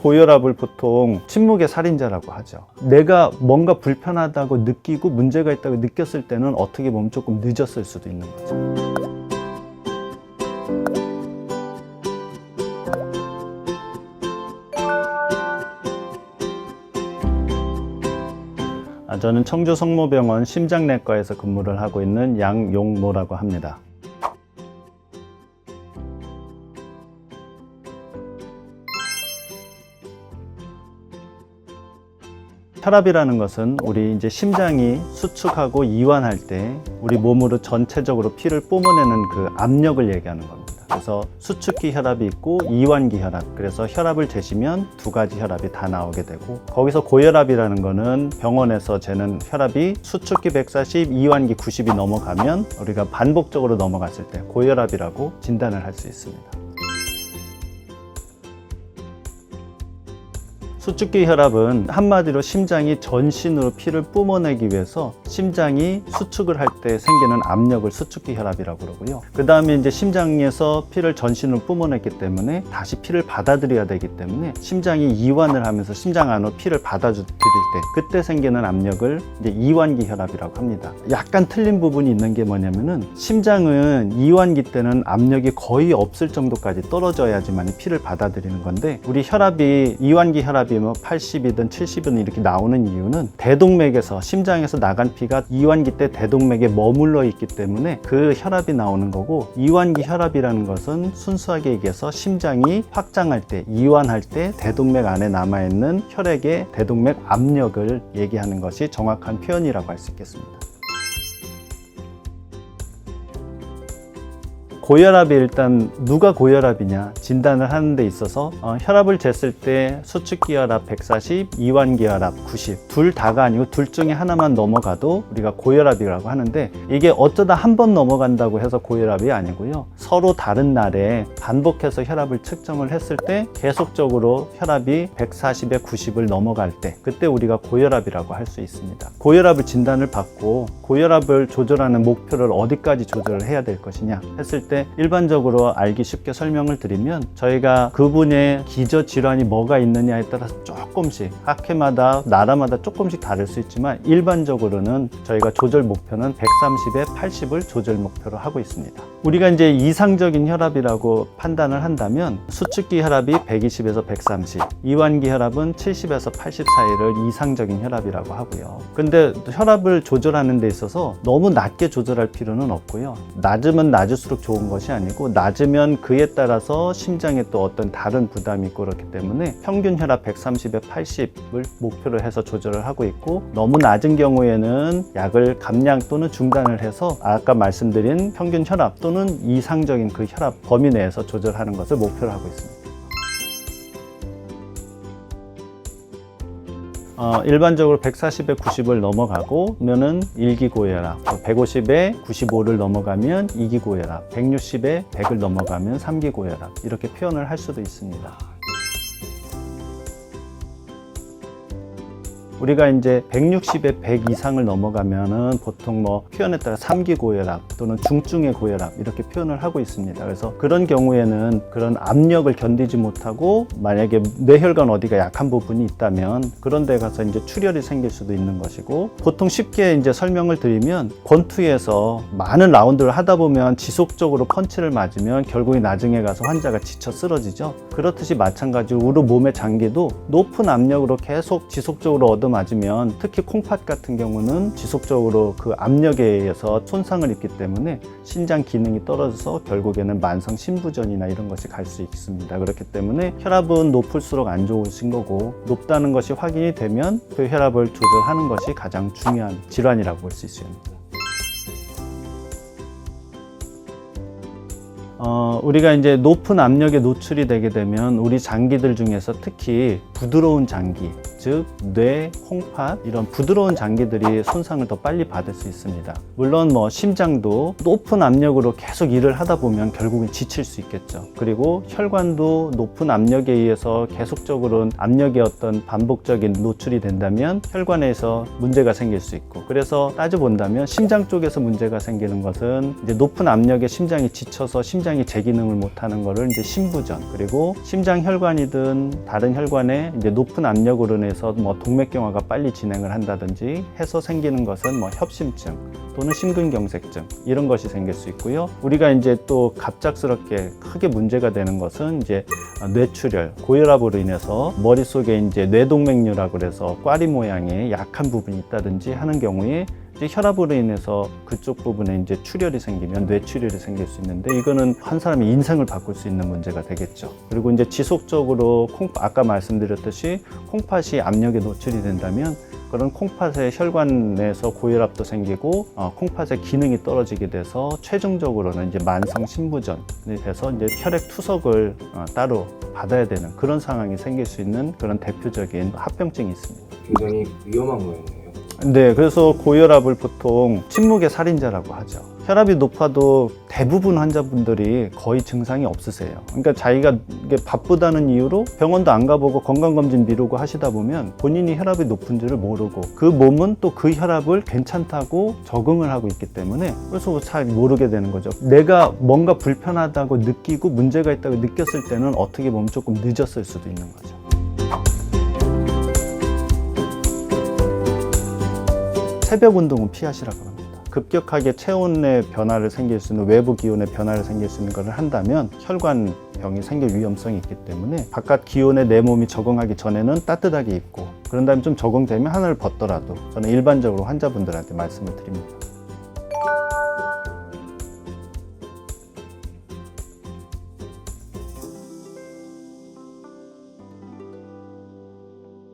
고혈압을 보통 침묵의 살인자라고 하죠. 내가 뭔가 불편하다고 느끼고 문제가 있다고 느꼈을 때는 어떻게 보면 조금 늦었을 수도 있는 거죠. 저는 청주 성모병원 심장내과에서 근무를 하고 있는 양용모라고 합니다. 혈압이라는 것은 우리 이제 심장이 수축하고 이완할 때 우리 몸으로 전체적으로 피를 뿜어내는 그 압력을 얘기하는 겁니다. 그래서 수축기 혈압이 있고 이완기 혈압, 그래서 혈압을 재시면 두 가지 혈압이 다 나오게 되고, 거기서 고혈압이라는 거는 병원에서 재는 혈압이 수축기 140, 이완기 90이 넘어가면 우리가 반복적으로 넘어갔을 때 고혈압이라고 진단을 할 수 있습니다. 수축기 혈압은 한마디로 심장이 전신으로 피를 뿜어내기 위해서 심장이 수축을 할 때 생기는 압력을 수축기 혈압이라고 그러고요. 그 다음에 이제 심장에서 피를 전신으로 뿜어냈기 때문에 다시 피를 받아들여야 되기 때문에 심장이 이완을 하면서 심장 안으로 피를 받아들일 때 그때 생기는 압력을 이제 이완기 혈압이라고 합니다. 약간 틀린 부분이 있는 게 뭐냐면은 심장은 이완기 때는 압력이 거의 없을 정도까지 떨어져야지만 피를 받아들이는 건데, 우리 혈압이 이완기 혈압이 80이든 70이든 이렇게 나오는 이유는 대동맥에서 심장에서 나간 피가 이완기 때 대동맥에 머물러 있기 때문에 그 혈압이 나오는 거고, 이완기 혈압이라는 것은 순수하게 얘기해서 심장이 확장할 때, 이완할 때 대동맥 안에 남아있는 혈액의 대동맥 압력을 얘기하는 것이 정확한 표현이라고 할 수 있겠습니다. 고혈압이 일단 누가 고혈압이냐 진단을 하는 데 있어서 혈압을 쟀을 때 수축기 혈압 140, 이완기 혈압 90 둘 다가 아니고 둘 중에 하나만 넘어가도 우리가 고혈압이라고 하는데, 이게 어쩌다 한 번 넘어간다고 해서 고혈압이 아니고요, 서로 다른 날에 반복해서 혈압을 측정을 했을 때 계속적으로 혈압이 140에 90을 넘어갈 때 그때 우리가 고혈압이라고 할 수 있습니다. 고혈압을 진단을 받고 고혈압을 조절하는 목표를 어디까지 조절을 해야 될 것이냐 했을 때 일반적으로 알기 쉽게 설명을 드리면, 저희가 그분의 기저질환이 뭐가 있느냐에 따라서 조금씩 학회마다 나라마다 조금씩 다를 수 있지만 일반적으로는 저희가 조절 목표는 130에 80을 조절 목표로 하고 있습니다. 우리가 이제 이상적인 혈압이라고 판단을 한다면 수축기 혈압이 120에서 130, 이완기 혈압은 70에서 80 사이를 이상적인 혈압이라고 하고요. 근데 혈압을 조절하는 데 있어서 너무 낮게 조절할 필요는 없고요. 낮으면 낮을수록 좋은 것이 아니고, 낮으면 그에 따라서 심장에 또 어떤 다른 부담이 있고 그렇기 때문에 평균 혈압 130에 80을 목표로 해서 조절을 하고 있고, 너무 낮은 경우에는 약을 감량 또는 중단을 해서 아까 말씀드린 평균 혈압 또는 이상적인 그 혈압 범위 내에서 조절하는 것을 목표로 하고 있습니다. 일반적으로 140에 90을 넘어가면은 1기 고혈압, 150에 95를 넘어가면 2기 고혈압, 160에 100을 넘어가면 3기 고혈압, 이렇게 표현을 할 수도 있습니다. 우리가 이제 160에 100 이상을 넘어가면은 보통 표현에 따라 3기 고혈압 또는 중증의 고혈압 이렇게 표현을 하고 있습니다. 그래서 그런 경우에는 그런 압력을 견디지 못하고 만약에 뇌혈관 어디가 약한 부분이 있다면 그런 데 가서 이제 출혈이 생길 수도 있는 것이고, 보통 쉽게 이제 설명을 드리면 권투에서 많은 라운드를 하다 보면 지속적으로 펀치를 맞으면 결국에 나중에 가서 환자가 지쳐 쓰러지죠. 그렇듯이 마찬가지로 우리 몸의 장기도 높은 압력으로 계속 지속적으로 맞으면, 특히 콩팥 같은 경우는 지속적으로 그 압력에 의해서 손상을 입기 때문에 신장 기능이 떨어져서 결국에는 만성 심부전이나 이런 것이 갈 수 있습니다. 그렇기 때문에 혈압은 높을수록 안 좋으신 거고, 높다는 것이 확인이 되면 그 혈압을 조절하는 것이 가장 중요한 질환이라고 볼 수 있습니다. 우리가 이제 높은 압력에 노출이 되게 되면 우리 장기들 중에서 특히 부드러운 장기, 즉 뇌, 콩팥 이런 부드러운 장기들이 손상을 더 빨리 받을 수 있습니다. 물론 심장도 높은 압력으로 계속 일을 하다 보면 결국은 지칠 수 있겠죠. 그리고 혈관도 높은 압력에 의해서 계속적으로 압력의 어떤 반복적인 노출이 된다면 혈관에서 문제가 생길 수 있고, 그래서 따져본다면 심장 쪽에서 문제가 생기는 것은 이제 높은 압력에 심장이 지쳐서 심장 심장이 제 기능을 못하는 거를 이제 심부전, 그리고 심장 혈관이든 다른 혈관에 이제 높은 압력으로 인해서 뭐 동맥경화가 빨리 진행을 한다든지 해서 생기는 것은 뭐 협심증 또는 심근경색증 이런 것이 생길 수 있고요. 우리가 이제 또 갑작스럽게 크게 문제가 되는 것은 이제 뇌출혈, 고혈압으로 인해서 머릿속에 이제 뇌동맥류라고 그래서 꽈리 모양의 약한 부분이 있다든지 하는 경우에 이제 혈압으로 인해서 그쪽 부분에 이제 출혈이 생기면 뇌출혈이 생길 수 있는데, 이거는 한 사람의 인생을 바꿀 수 있는 문제가 되겠죠. 그리고 이제 지속적으로 아까 말씀드렸듯이 콩팥이 압력에 노출이 된다면 그런 콩팥의 혈관 내에서 고혈압도 생기고 콩팥의 기능이 떨어지게 돼서 최종적으로는 이제 만성 심부전이 돼서 이제 혈액 투석을 따로 받아야 되는 그런 상황이 생길 수 있는 그런 대표적인 합병증이 있습니다. 굉장히 위험한 거였네요. 네, 그래서 고혈압을 보통 침묵의 살인자라고 하죠. 혈압이 높아도 대부분 환자분들이 거의 증상이 없으세요. 그러니까 자기가 이게 바쁘다는 이유로 병원도 안 가보고 건강검진 미루고 하시다 보면 본인이 혈압이 높은 줄을 모르고 그 몸은 또 그 혈압을 괜찮다고 적응을 하고 있기 때문에 그래서 잘 모르게 되는 거죠. 내가 뭔가 불편하다고 느끼고 문제가 있다고 느꼈을 때는 어떻게 보면 조금 늦었을 수도 있는 거죠. 새벽 운동은 피하시라고 합니다. 급격하게 체온의 변화를 생길 수 있는, 외부 기온의 변화를 생길 수 있는 것을 한다면 혈관병이 생길 위험성이 있기 때문에 바깥 기온에 내 몸이 적응하기 전에는 따뜻하게 입고, 그런 다음에 좀 적응되면 하나를 벗더라도 저는 일반적으로 환자분들한테 말씀을 드립니다.